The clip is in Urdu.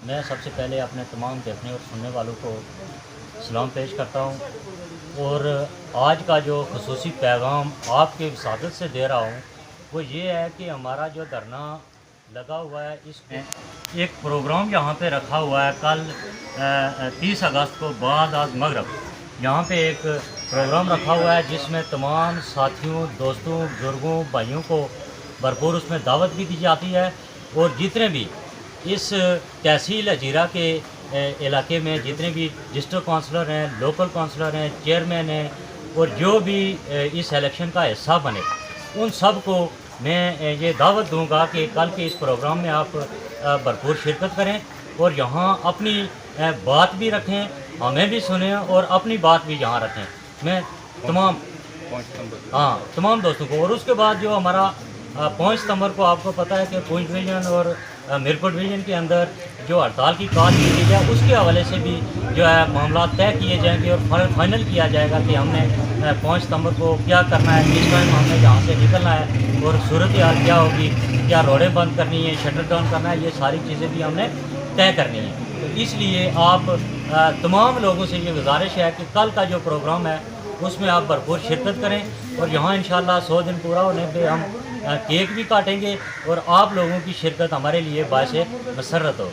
میں سب سے پہلے اپنے تمام دیکھنے اور سننے والوں کو سلام پیش کرتا ہوں، اور آج کا جو خصوصی پیغام آپ کے وسادت سے دے رہا ہوں وہ یہ ہے کہ ہمارا جو دھرنا لگا ہوا ہے اس میں ایک پروگرام یہاں پہ رکھا ہوا ہے کل 30 اگست کو بعد از مغرب یہاں پہ ایک پروگرام رکھا ہوا ہے جس میں تمام ساتھیوں، دوستوں، بزرگوں، بھائیوں کو بھرپور اس میں دعوت بھی دی جاتی ہے، اور جتنے بھی اس تحصیل اجیرہ کے علاقے میں جتنے بھی ڈسٹرکٹ کونسلر ہیں، لوکل کونسلر ہیں، چیئرمین ہیں، اور جو بھی اس الیکشن کا حصہ بنے ان سب کو میں یہ دعوت دوں گا کہ کل کے اس پروگرام میں آپ بھرپور شرکت کریں اور یہاں اپنی بات بھی رکھیں، ہمیں بھی سنیں اور اپنی بات بھی یہاں رکھیں۔ میں تمام دوستوں کو، اور اس کے بعد جو ہمارا 5 ستمبر کو آپ کو پتہ ہے کہ پونچھ ڈویژن اور میرپور ڈویژن کے اندر جو ہڑتال کی کال کی گئی ہے اس کے حوالے سے بھی جو ہے معاملات طے کیے جائیں گے اور فائنل کیا جائے گا کہ ہم نے 5 ستمبر کو کیا کرنا ہے، کس ٹائم ہم نے یہاں سے نکلنا ہے اور صورتحال کیا ہوگی، کیا روڈیں بند کرنی ہے، شٹر ڈاؤن کرنا ہے، یہ ساری چیزیں بھی ہم نے طے کرنی ہے۔ تو اس لیے آپ تمام لوگوں سے یہ گزارش ہے کہ کل کا جو پروگرام ہے اس میں آپ بھرپور شرکت کریں، اور یہاں انشاءاللہ 100 دن پورا ہونے پہ ہم کیک بھی کاٹیں گے اور آپ لوگوں کی شرکت ہمارے لیے باعث مسرت ہو۔